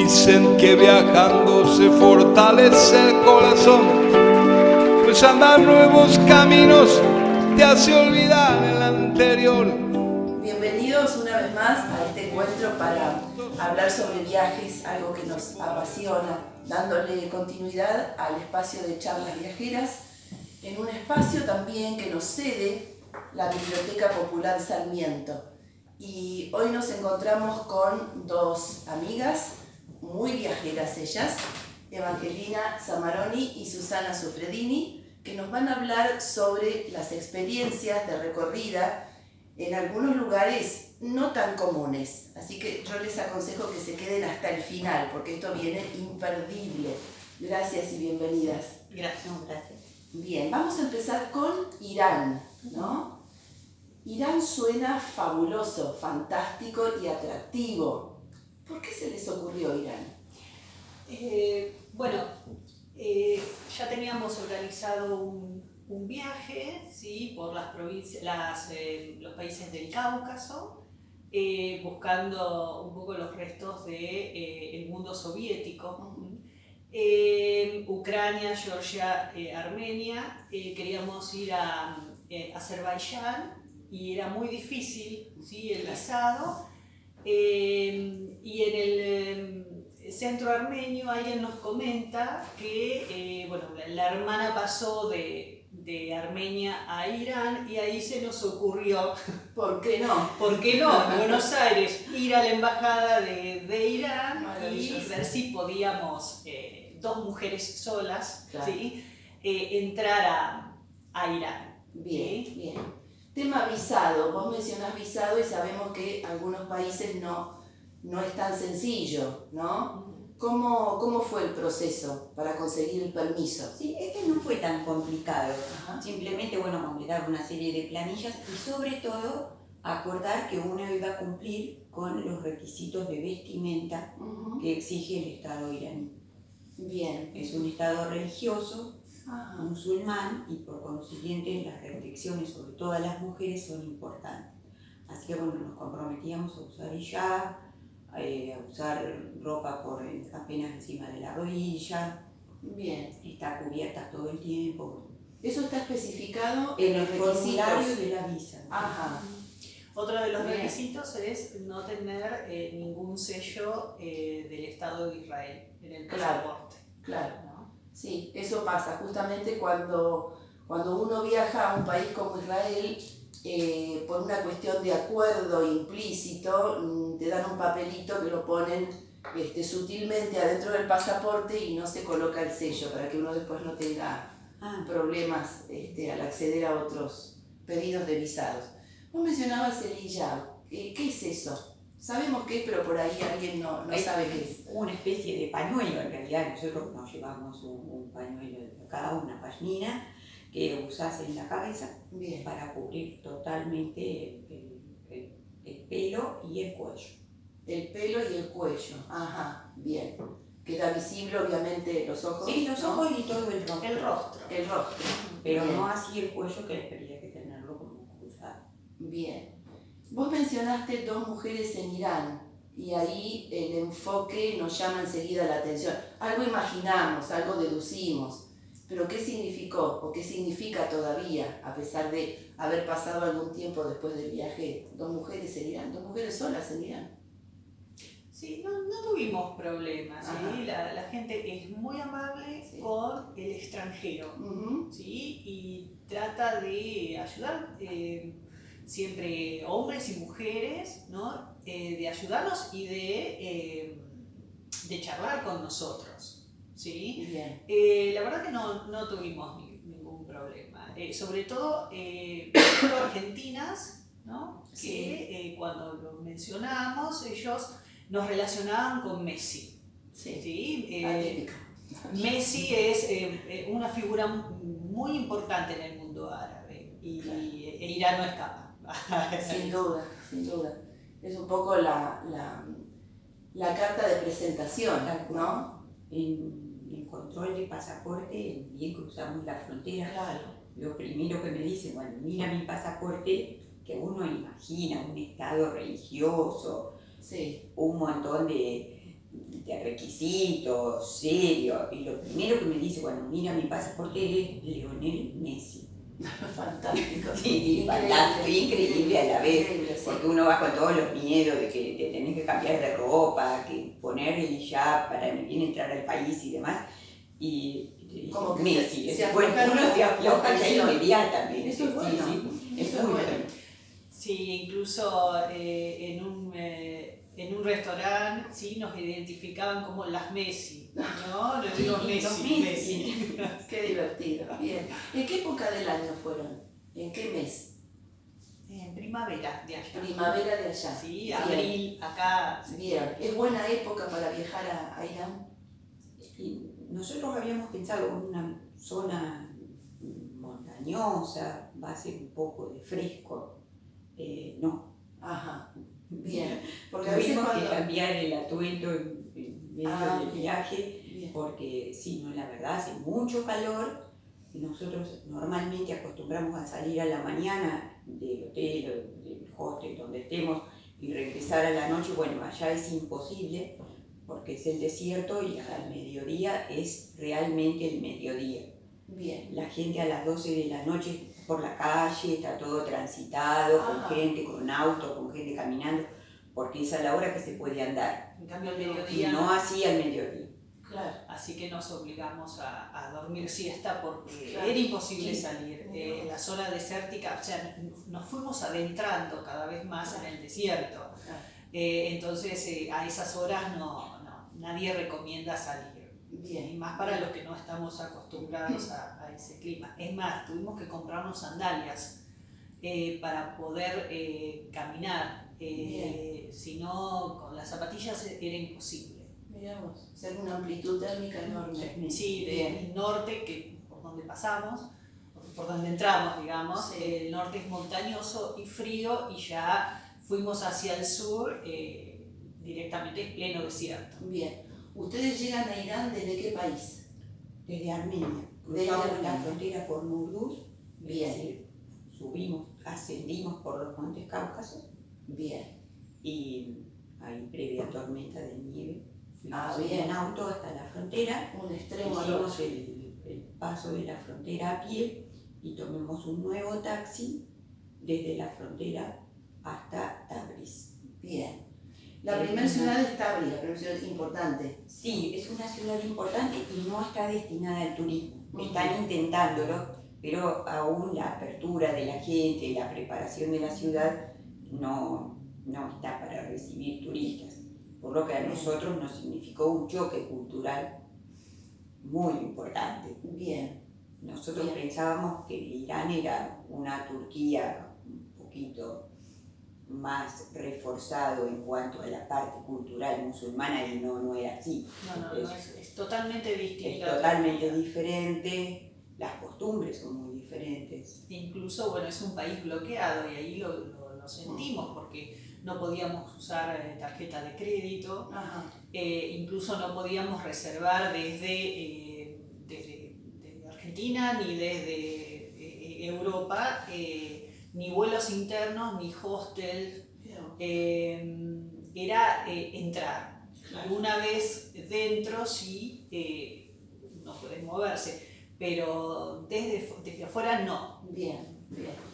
Dicen que viajando se fortalece el corazón, pues andar nuevos caminos te hace olvidar el anterior. Bienvenidos una vez más a este encuentro para hablar sobre viajes, algo que nos apasiona, dándole continuidad al espacio de charlas viajeras, en un espacio también que nos cede la Biblioteca Popular Sarmiento. Y hoy nos encontramos con dos amigas, muy viajeras ellas, Evangelina Zamaroni y Susana Sufredini, que nos van a hablar sobre las experiencias de recorrida en algunos lugares no tan comunes. Así que yo les aconsejo que se queden hasta el final, porque esto viene imperdible. Gracias y bienvenidas. Gracias, gracias. Bien, vamos a empezar con Irán, ¿no? Irán suena fabuloso, fantástico y atractivo. ¿Por qué se les ocurrió Irán? Ya teníamos organizado un viaje, ¿sí?, por las provincias, los países del Cáucaso, buscando un poco los restos del mundo soviético. Ucrania, Georgia, Armenia. Queríamos ir a Azerbaiyán y era muy difícil, ¿sí?, el visado. Y en el centro armenio alguien nos comenta que la hermana pasó de Armenia a Irán, y ahí se nos ocurrió, ¿por qué no? ¿Por qué no? En Buenos Aires, ir a la embajada de Irán y ver si podíamos, dos mujeres solas, claro, ¿sí?, entrar a Irán. Bien, ¿sí? Bien. Tema visado. Vos mencionás visado y sabemos que algunos países no es tan sencillo, ¿no? ¿Cómo fue el proceso para conseguir el permiso? Sí, no fue tan complicado. Ajá. Simplemente, completar una serie de planillas y sobre todo acordar que uno iba a cumplir con los requisitos de vestimenta que exige el Estado iraní. Bien. Es un Estado religioso, Ajá, musulmán, y por consiguiente las restricciones sobre todo a las mujeres son importantes. Así que nos comprometíamos a usar hijab, a usar ropa por apenas encima de la rodilla, bien. está cubierta todo el tiempo. ¿Eso está especificado En el los formulario requisitos de la visa. Ajá. Otro de los Bien. requisitos es no tener ningún sello del Estado de Israel en el pasaporte. Claro. ¿no? Sí, eso pasa justamente cuando uno viaja a un país como Israel, por una cuestión de acuerdo implícito, te dan un papelito que lo ponen sutilmente adentro del pasaporte y no se coloca el sello para que uno después no tenga problemas al acceder a otros pedidos de visados. Vos mencionabas el hijab. ¿Qué es eso? Sabemos qué es, pero por ahí alguien no sabe qué es. Una especie de pañuelo, en realidad nosotros nos llevamos un pañuelo de cada una pashmina que usás en la cabeza. Bien. Para cubrir totalmente el pelo y el cuello. El pelo y el cuello, ajá, bien. Queda visible obviamente los ojos. Sí, los ojos y todo el rostro. El rostro. Pero bien. no así el cuello, que tendría que tenerlo como cruzado. Bien. Vos mencionaste dos mujeres en Irán y ahí el enfoque nos llama enseguida la atención. Algo imaginamos, algo deducimos, pero ¿qué significó o qué significa todavía, a pesar de haber pasado algún tiempo después del viaje? Dos mujeres en Irán, dos mujeres solas en Irán. Sí, no tuvimos problemas, ¿sí? La gente es muy amable, sí, con el extranjero, ¿sí? Y trata de ayudar, siempre hombres y mujeres, ¿no? De ayudarnos y de charlar con nosotros, ¿sí? Bien. La verdad que no tuvimos ningún problema, sobre todo argentinas, ¿no? Sí. Que cuando lo mencionamos ellos nos relacionaban con Messi. Sí. ¿sí? Atípica. Messi es una figura muy importante en el mundo árabe y Irán no escapa. Sin duda. Es un poco la carta de presentación, ¿no? En control de pasaporte, bien cruzamos la frontera. Claro. Lo primero que me dicen, mira mi pasaporte, que uno imagina un estado religioso, sí, un montón de de requisitos, serio. Y lo primero que me dice, bueno, mira, mi pasaporte es Lionel Messi. Fantástico. Sí, fantástico, increíble a la vez, Increíble, sí. porque uno va con todos los miedos de que te tenés que cambiar de ropa, que poner el hijab para bien entrar al país y demás. Y te dije, Como que Messi, se bueno, afloja uno se afloja ya presión. inmediatamente. Eso es bueno. Sí, Eso es es muy bueno. bueno. Sí, incluso en un restaurante, sí, nos identificaban como las Messi, ¿no? Le digo Sí, Messi, los Messi. Qué divertido. Bien. ¿En qué época del año fueron? ¿En qué mes? En primavera de allá. Primavera de allá. Sí, Bien. abril, acá. Bien. ¿Es buena época para viajar a Irán? Y nosotros habíamos pensado en una zona montañosa, va a ser un poco de fresco. No. Ajá. Bien. Porque a veces Tuvimos que cuando... cambiar el atuendo en medio del viaje, Bien. porque sí, no, la verdad hace mucho calor. Nosotros normalmente acostumbramos a salir a la mañana del hotel o del hostel donde estemos y regresar a la noche. Bueno, allá es imposible porque es el desierto y al mediodía es realmente el mediodía. Bien. La gente a las 12 de la noche por la calle, está todo transitado, con gente, con auto, con gente caminando, porque es a la hora que se puede andar. En cambio, al Y mediodía no así al mediodía. Claro. Así que nos obligamos a dormir siesta porque Claro. era imposible Sí. salir. La zona desértica, o sea, nos fuimos adentrando cada vez más en el desierto. Claro. Entonces, a esas horas nadie recomienda salir. Bien. Y más para los que no estamos acostumbrados a ese clima. Es más, tuvimos que comprarnos sandalias para poder caminar. Si no, con las zapatillas era imposible. Miramos, ser una amplitud térmica enorme. Sí, Bien. del norte, que por donde pasamos, por donde entramos, digamos, Sí. el norte es montañoso y frío, y ya fuimos hacia el sur, directamente pleno desierto. Bien. ¿Ustedes llegan a Irán desde qué país? Desde Armenia. Desde Cruzamos Armenia. la frontera por Nurduz, Bien. es decir, subimos, ascendimos por los montes Cáucasos Bien. y hay previa tormenta de nieve. Ah, Fuimos bien. en auto hasta la frontera, Un extremo al otro. hicimos el paso de la frontera a pie y tomamos un nuevo taxi desde la frontera hasta Tabriz. Bien. La primera ciudad es Tabriz, la primera ciudad importante. Sí, es una ciudad importante y no está destinada al turismo. Ujú. Están intentándolo, pero aún la apertura de la gente, la preparación de la ciudad no está para recibir turistas. Por lo que a nosotros nos significó un choque cultural muy importante. Bien. Nosotros Bien. pensábamos que Irán era una Turquía un poquito más reforzado en cuanto a la parte cultural musulmana y no era así. No, es totalmente distinto. Es totalmente diferente, las costumbres son muy diferentes. Incluso, bueno, es un país bloqueado y ahí lo sentimos porque no podíamos usar tarjeta de crédito, Ajá. incluso no podíamos reservar desde Argentina ni desde Europa, ni vuelos internos, ni hostel, era entrar. Y una vez dentro sí no pueden moverse, pero desde afuera no. Bien, bien.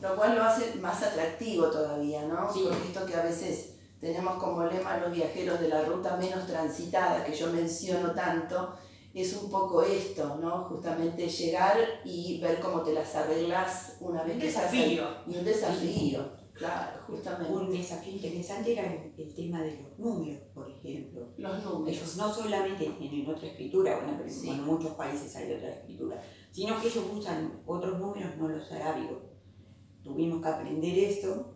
Lo cual lo hace más atractivo todavía, ¿no? Sí. Porque esto que a veces tenemos como lema los viajeros de la ruta menos transitada, que yo menciono tanto, es un poco esto, ¿no? Justamente llegar y ver cómo te las arreglas una vez Un que estás desafío. ahí. Y un desafío, claro, justamente. Un desafío interesante era el tema de los números, por ejemplo. Los números. Ellos no solamente tienen otra escritura, bueno, pero Sí. en muchos países hay otra escritura, sino que ellos usan otros números, no los arábigos. Tuvimos que aprender esto,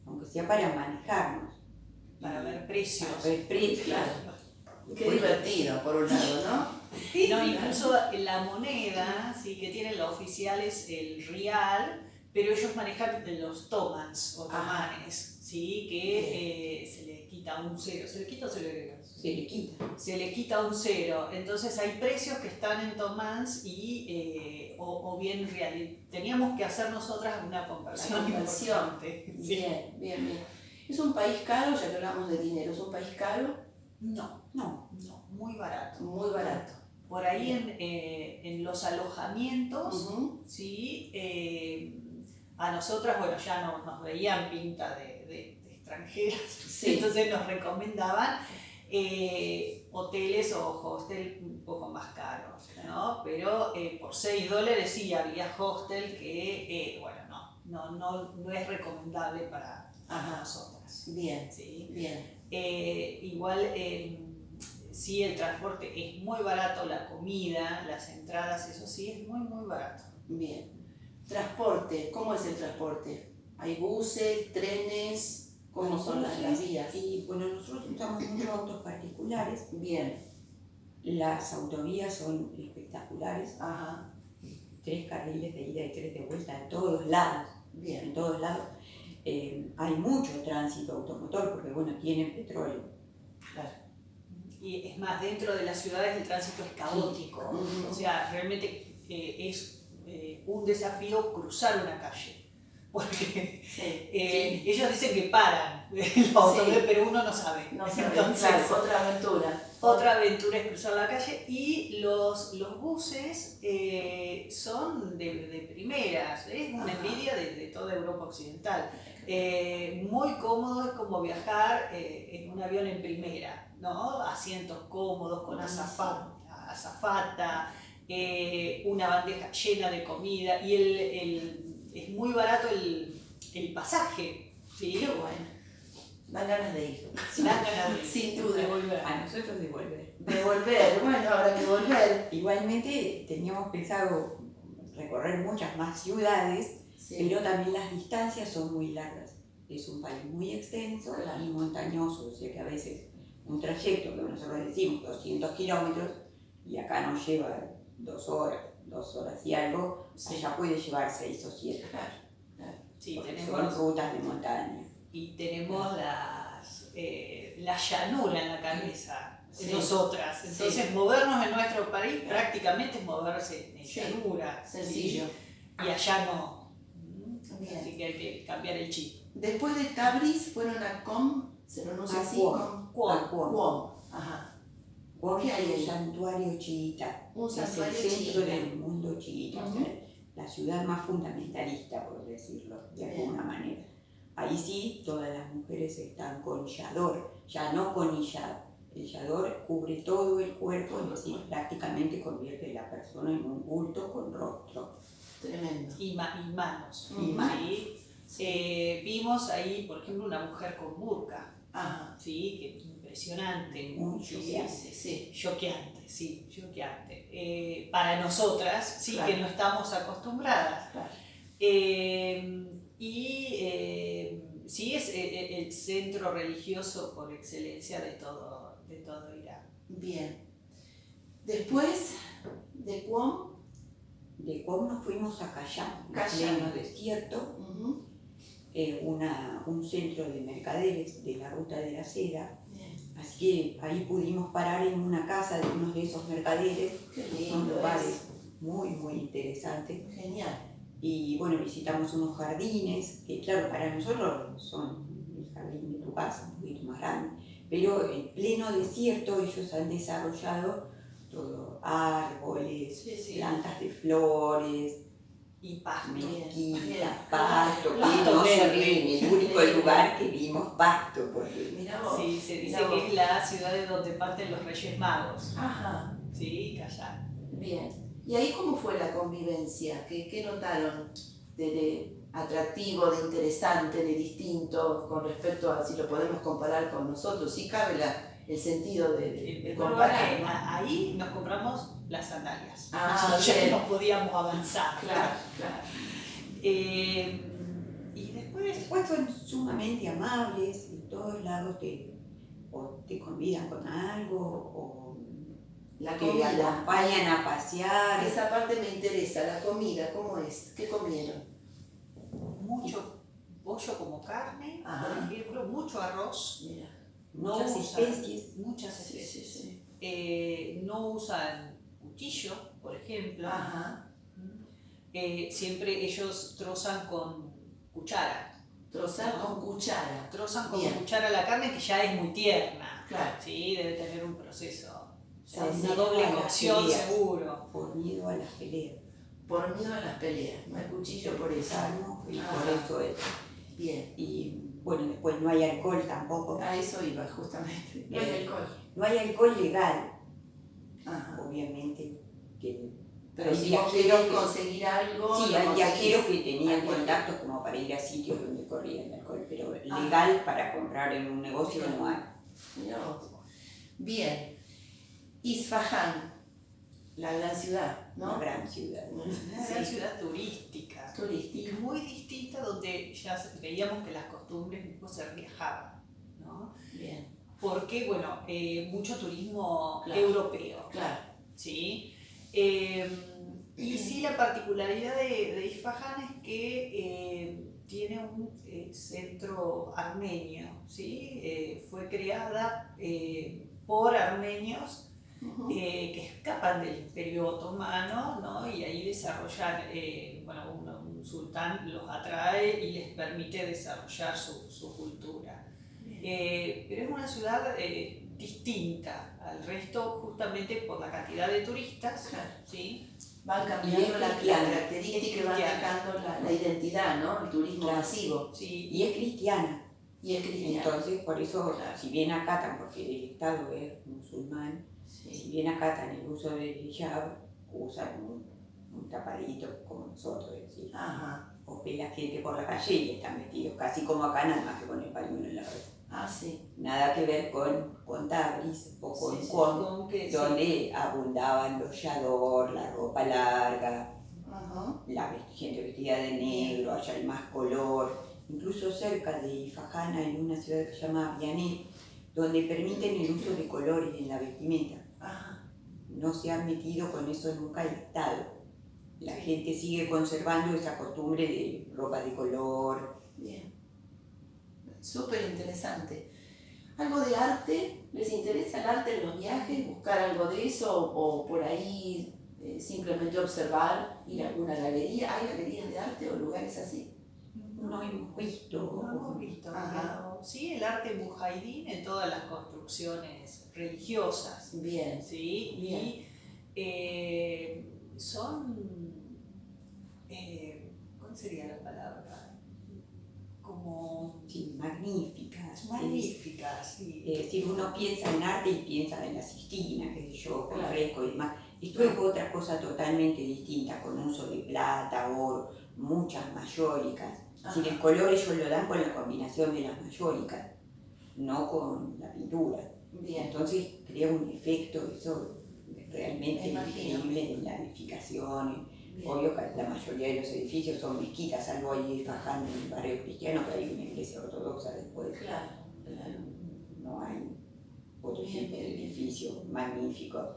aunque sea para manejarnos. Para ver precios. Para ver precios. Claro. Qué divertido, por un lado, ¿no? Sí, no, incluso la moneda, sí, que tienen la oficial es el rial, pero ellos manejan los tomans o tomanes, ¿sí? Que se le quita un cero. ¿Se le quita o se le agrega? Se le quita. Se le quita un cero. Entonces hay precios que están en tomans y o bien real. Teníamos que hacer nosotras una conversión. La conversión. importante. Sí. Bien, bien, bien. ¿Es un país caro? Ya que hablamos de dinero, ¿es un país caro? No, No. muy barato. Muy barato. Por ahí en los alojamientos, Ujú. ¿sí? A nosotras, bueno, ya nos veían pinta de extranjeras, Sí. entonces nos recomendaban hoteles o hostel un poco más caros, ¿no? Pero por $6 sí había hostel que, bueno, no es recomendable para nosotras. Bien, ¿Sí? bien. Igual, sí, el transporte es muy barato, la comida, las entradas, eso sí, es muy, muy barato. Bien. Transporte, ¿cómo es el transporte? ¿Hay buses, trenes? ¿Cómo son las vías? Y bueno, nosotros usamos muchos autos particulares. Bien. Las autovías son espectaculares. Ajá. 3 carriles de ida y 3 de vuelta en todos lados. Bien. En todos lados. Hay mucho tránsito automotor porque, bueno, tienen petróleo. Claro. Y es más, dentro de las ciudades el tránsito es caótico. Ujú. O sea, realmente es un desafío cruzar una calle. Porque Sí. ellos dicen que paran los autobuses, pero uno no sabe. No sé, Entonces, claro, otra aventura. otra aventura es cruzar la calle y los buses son de primeras, es una envidia de toda Europa occidental. Muy cómodo, es como viajar en un avión en primera, ¿no? Asientos cómodos con azafata, una bandeja llena de comida y es muy barato el pasaje, ¿sí? Qué bueno. Dan ganas de ir. Dan ganas de Sin duda. volver. A nosotros de volver. De volver, bueno, habrá que volver. Igualmente teníamos pensado recorrer muchas más ciudades, Sí. pero también las distancias son muy largas. Es un país muy extenso Claro. y montañoso, o sea que a veces un trayecto que nosotros decimos 200 kilómetros y acá nos lleva 2 horas y algo, Sí. allá puede llevar 6 o 7. Claro, claro. Sí, Porque tenemos, son rutas de montaña. y tenemos la llanura en la cabeza, Sí. nosotras. Sí. Entonces, movernos en nuestro país prácticamente es moverse en Sí. llanura. Sencillo. ¿Sí? Y allá no. Bien. Así que hay que cambiar el chip. Después de Tabriz fueron a Com, se pronuncia así, Cuom. Cuom. Cuom. Ajá. Cuom ¿Qué es hay un ahí? santuario chiita. Un santuario es el centro chiita. del mundo chiita, o sea, la ciudad más fundamentalista, por decirlo de Bien. alguna manera. Ahí sí, todas las mujeres están con yador, ya no con hijab. El yador cubre todo el cuerpo, es decir, prácticamente convierte a la persona en un bulto con rostro. Tremendo. Y manos. Y manos. ¿Sí? Vimos ahí, por ejemplo, una mujer con burka. Ajá. ¿Sí? Que impresionante. Muy Sí, choqueante. Sí. choqueante, sí, choqueante. Para nosotras, sí, Claro. que no estamos acostumbradas. Claro. Sí, es el centro religioso por excelencia de todo Irán. Bien. Después de Cuom, De Cuom nos fuimos a Cayam, en Cayam. pleno desierto, ujú. un centro de mercaderes de la ruta de la seda. Bien. Así que ahí pudimos parar en una casa de uno de esos mercaderes. Qué Son lindo lugares muy, muy interesantes. es. Genial. Y bueno, visitamos unos jardines, que claro, para nosotros son el jardín de tu casa, un poquito más grande. Pero en pleno desierto ellos han desarrollado todo, árboles, Sí, sí. plantas de flores, Y pasto. mezquitas, Bien. pasto, que Pasto no se verde. ve en el único Sí. lugar que vimos pasto, porque Mirá vos. Sí, se dice Mirá vos. que es la ciudad de donde parten los Reyes Magos. Ajá. Sí, Cayam. Bien. ¿Y ahí cómo fue la convivencia? ¿Qué notaron de atractivo, de interesante, de distinto con respecto a si lo podemos comparar con nosotros? Sí cabe el sentido de El comparar. que ahí nos compramos las sandalias. Ah, ya bien. no podíamos avanzar. Claro, claro. Y después, después fueron sumamente amables, en todos lados o te convidan con algo, o La te comida. acompañan a pasear. Esa parte me interesa, la comida, ¿cómo es? ¿Qué comieron? mucho pollo como carne, Ajá. por ejemplo, mucho arroz, Mira. No muchas usan especies, muchas Sí, especies. sí, sí. No usan cuchillo, por ejemplo. Ajá. Siempre ellos trozan con cuchara. Trozar con cuchara. Trozan con Bien. cuchara la carne, que ya es muy tierna. Claro. Sí, debe tener un proceso, Se una hacía doble a las cocción peleas. seguro. Por miedo a las peleas. Por miedo a las peleas, no hay cuchillo por eso. Sano, y Ajá. por eso es. Bien. Y bueno, después no hay alcohol tampoco. A eso iba justamente. No hay alcohol. No hay alcohol legal, Ajá. obviamente. Que Pero hay si vos viajeros querés que- conseguir algo. Sí, lo hay viajeros que conseguís. tenían Hay contactos como para ir a sitios donde corrían alcohol, pero Ah. legal para comprar en un negocio Bien. no hay. Mirá vos. Bien. Isfahán, la gran ciudad, Una ¿no? gran ciudad. Una gran Sí. ciudad turística. Y Turística. muy distinta, donde ya veíamos que las costumbres mismo se relajaban, ¿no? Bien. Porque, bueno, mucho turismo Claro. europeo, Claro. ¿sí? Y sí, la particularidad de Isfahán es que tiene un centro armenio, ¿sí? Fue creada por armenios Ujú. que escapan del Imperio Otomano, ¿no? Y ahí desarrollan, bueno, un sultán los atrae y les permite desarrollar su cultura. Pero es una ciudad distinta al resto justamente por la cantidad de turistas, Claro. ¿sí? Van Y cambiando es la cristiana. característica y Es van cristiana. dejando la identidad, ¿no? El turismo Claro. masivo. Sí, Y es cristiana. Y es cristiano. Entonces, por eso, Claro. si bien acatan, porque el Estado es musulmán, si Sí. bien acatan el uso del hijab, usan un tapadito como nosotros, es decir, Ajá. o ve la gente por la calle y están vestidos casi como acá, nada más que con el pañuelo en la cabeza. Ah, sí. Nada que ver con Tabriz o con Sí, sí, Qom, con que, sí, donde abundaban los yador, la ropa larga, Ajá. la gente vestida de negro, allá hay más color. Incluso cerca de Isfahán hay una ciudad que se llama Abiané, donde permiten el uso de colores en la vestimenta. Ajá. No se han metido con eso nunca el Estado. La gente sigue conservando esa costumbre de ropa de color. Bien. Súper interesante. ¿Algo de arte? ¿Les interesa el arte en los viajes? ¿Buscar algo de eso? ¿O por ahí simplemente observar, ir a alguna galería? ¿Hay galerías de arte o lugares así? No hemos visto. no hemos visto, Ajá. pero sí el arte mujahidín en todas las construcciones religiosas, Bien. ¿sí? Bien. Y son, ¿cuál sería la palabra? Como Sí, magníficas. magníficas, sí. Es decir, uno piensa en arte y piensa en la Sistina, qué sé yo, con Claro. fresco y demás. Esto es otra cosa totalmente distinta, con uso de plata, oro, muchas mayóricas. Si el color ellos lo dan con la combinación de las mayóricas, no con la pintura. Bien. Entonces crea un efecto, eso realmente Me imagino. increíble en la edificación. Bien. Obvio que la mayoría de los edificios son mezquitas, salvo ahí Isfahán en el barrio cristiano, que hay una iglesia ortodoxa después. Claro. Claro. No hay otro Bien, tipo de bien, bien. edificios magníficos.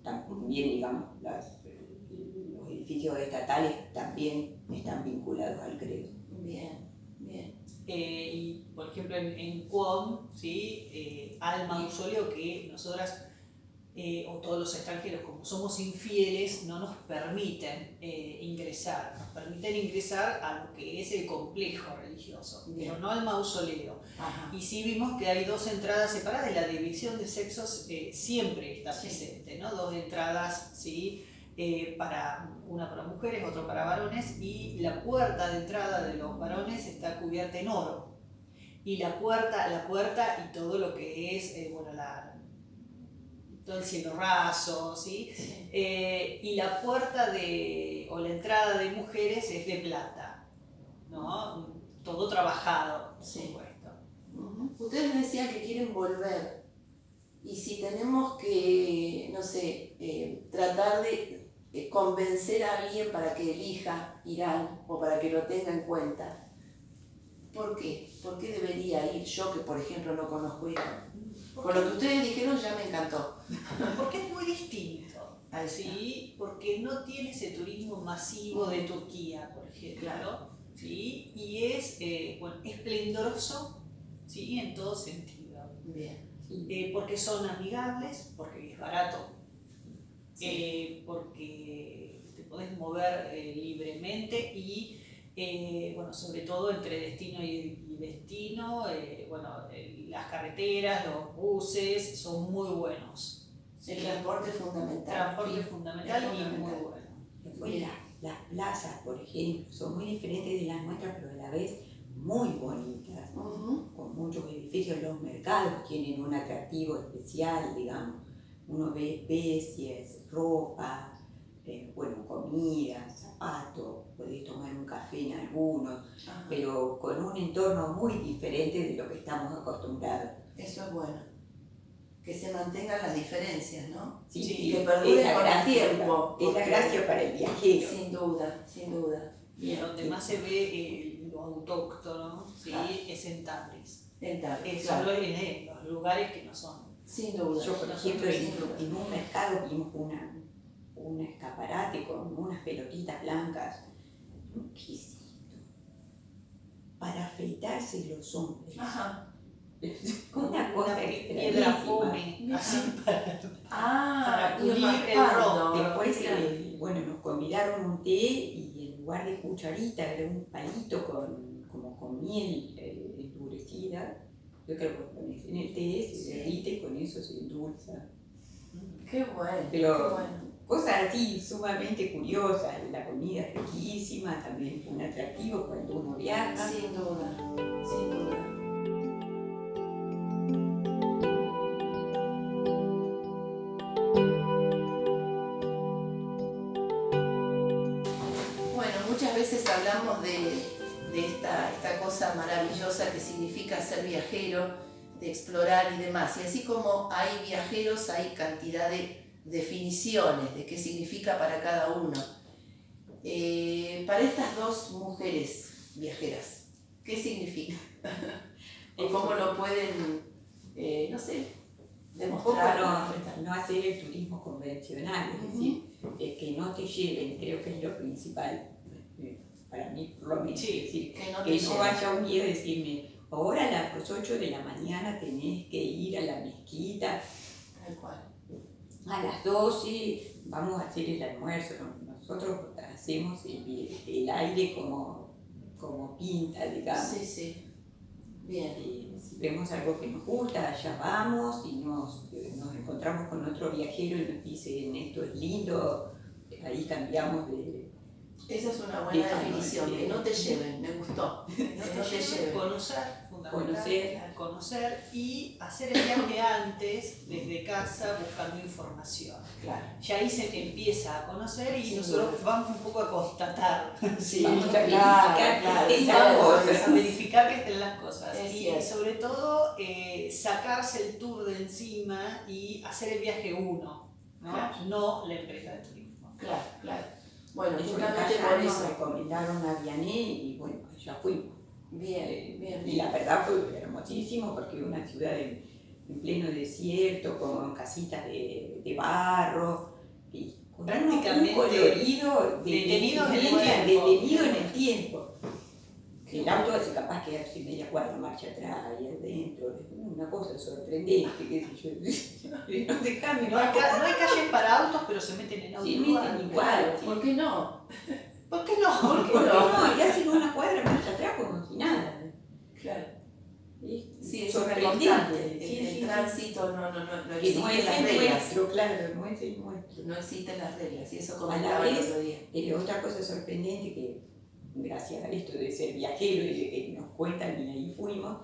También, digamos, los edificios estatales también están vinculados al credo. Bien. Bien. Y por ejemplo en Qom, ¿sí? Al mausoleo que nosotras o todos los extranjeros, como somos infieles, no nos permiten ingresar, nos permiten ingresar a lo que es el complejo religioso, Bien. pero no al mausoleo. Ajá. Y sí vimos que hay dos entradas separadas y la división de sexos siempre está Sí. presente, ¿no? Dos entradas, ¿sí? Una para mujeres, otra para varones, y la puerta de entrada de los varones está cubierta en oro. Y la puerta y todo lo que es, bueno, todo el cielo raso, ¿sí? Sí. Y la puerta o la entrada de mujeres es de plata, ¿no? Todo trabajado, por Sí. supuesto. Ujú. Ustedes decían que quieren volver. Y si tenemos que, no sé, tratar de convencer a alguien para que elija Irán o para que lo tenga en cuenta, ¿por qué? ¿Por qué debería ir yo, que por ejemplo no conozco Irán? Con lo que ustedes dijeron ya me encantó. Porque es muy distinto, Ahí está. ¿sí? Porque no tiene ese turismo masivo de Turquía, por ejemplo, Claro. ¿sí? Y es bueno, esplendoroso, ¿sí? En todo sentido. Bien. Porque son amigables, porque es barato, Sí. porque te podés mover libremente y bueno, sobre todo entre destino y destino, las carreteras, los buses son muy buenos. El transporte es fundamental. Transporte Sí, fundamental es y muy fundamental. bueno. Después las plazas, por ejemplo, son muy diferentes de las nuestras, pero a la vez muy bonitas, Ujú. con muchos edificios. Los mercados tienen un atractivo especial, digamos. Uno ve especies, ropa, comida, zapatos, podés tomar un café en algunos, Ajá. pero con un entorno muy diferente de lo que estamos acostumbrados. Eso es bueno. Que se mantengan las diferencias, ¿no? Sí, Sí, que perdure es la con el gracia, tiempo, es la porque- gracia para el viajero. Sin duda, sin duda. Y donde más se ve lo autóctono, ¿sí? Claro. Es en Tabriz. Entonces, Son claro, en los lugares que no son. sin duda. Yo, por No, ejemplo, sin duda. en un mercado vimos un escaparate con unas pelotitas blancas. ¿Qué es esto? Para afeitarse los hombres. Ajá. Una cosa piedra extrañísima. fome, así para Ah, pulir y el raspando. Después, Claro. nos convidaron un té y en lugar de cucharita era un palito con miel endurecida. Yo creo que lo pones en el té, se derrite y con eso se endulza. Qué bueno, Pero- qué bueno. Cosas así sumamente curiosas. La comida es riquísima, también es un atractivo cuando uno viaja. Sin duda, sin duda. Bueno, muchas veces hablamos de esta cosa maravillosa que significa ser viajero, de explorar y demás. Y así como hay viajeros, hay cantidad de definiciones de qué significa para cada uno. Para estas dos mujeres viajeras, ¿qué significa? ¿O cómo lo pueden, no sé, Un poco demostrar? no hacer el turismo convencional, es decir, que no te lleven, creo que es lo principal, para mí por lo menos. Sí, Es decir, Que no te que no lleven. vaya un día a decirme, ahora a las 8 de la mañana tenés que ir a la mezquita, Tal cual. a las 12 vamos a hacer el almuerzo. Nosotros hacemos el aire como pinta, digamos. Sí, sí. Bien. Si vemos algo que nos gusta, allá vamos y nos encontramos con otro viajero y nos dice, esto es lindo, ahí cambiamos de... Esa es una buena Déjalo, definición, que no te lleven, me gustó. Que no te lleven. Conocer, fundamental, conocer y hacer el viaje antes, desde casa, buscando información. Claro. Ya ahí se empieza a conocer y Sin nosotros duda. vamos un poco a constatar. Sí, Vamos a claro, verificar claro. que estén Claro, las cosas. A verificar que estén las cosas. Es Y cierto. sobre todo sacarse el tour de encima y hacer el viaje uno, ¿no? Claro. No la empresa de turismo. Claro, claro. Bueno, Eso justamente por nos eso. recomendaron a Vianney y bueno, ya fuimos. Bien, bien, Y la verdad fue hermosísimo porque una ciudad en pleno desierto, con casitas de barro, y con Prácticamente un colorido detenido en el detenido tiempo. en el tiempo. El auto hace capaz que hace media cuadra marcha atrás y adentro, una cosa sorprendente, qué sé yo. No dejame, No hay calles para autos, pero se meten en autos. Sí, meten igual. ¿Por qué no? ¿Por qué no? ¿Por qué ¿Por qué no? no? Y hacen una cuadra marcha atrás como si nada. Claro. Es Sí, es sorprendente. sorprendente. Sí, El sí, sí. tránsito no Que no existen es las el reglas. nuestro, claro, no es el nuestro. No existen las reglas, y eso A comentaba la el vez, otro día. otra cosa sorprendente que, gracias a esto de ser viajero y de que nos cuentan y ahí fuimos,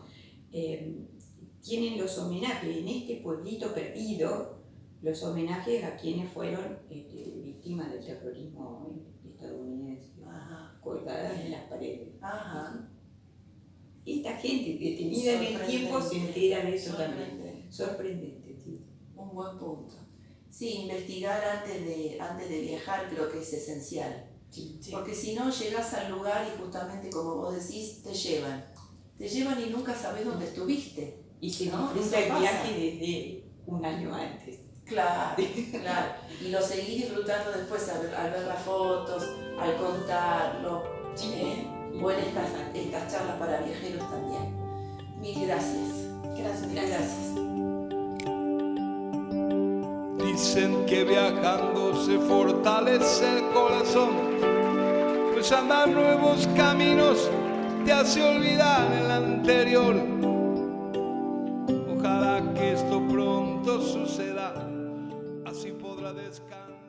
tienen los homenajes en este pueblito perdido, los homenajes a quienes fueron víctimas del terrorismo estadounidense, Ajá. colgadas en las paredes. Ajá. Esta gente detenida en el tiempo se entera de eso también. Sorprendente. Sorprendente, sí. Un buen punto. Sí, investigar antes de viajar creo que es esencial. Sí. Sí. Porque si no llegas al lugar y justamente como vos decís, te llevan. Te llevan y nunca sabes dónde estuviste. Y se No, disfruta eso el pasa. viaje desde un año antes. Claro, claro. Y lo seguís disfrutando después al ver las fotos, al contarlo. Buenas estas charlas para viajeros también. Mil gracias. Gracias. Mil gracias. Dicen que viajando se fortalece el corazón, pues pues andar nuevos caminos te hace olvidar el anterior. Ojalá que esto pronto suceda, así podrá descansar.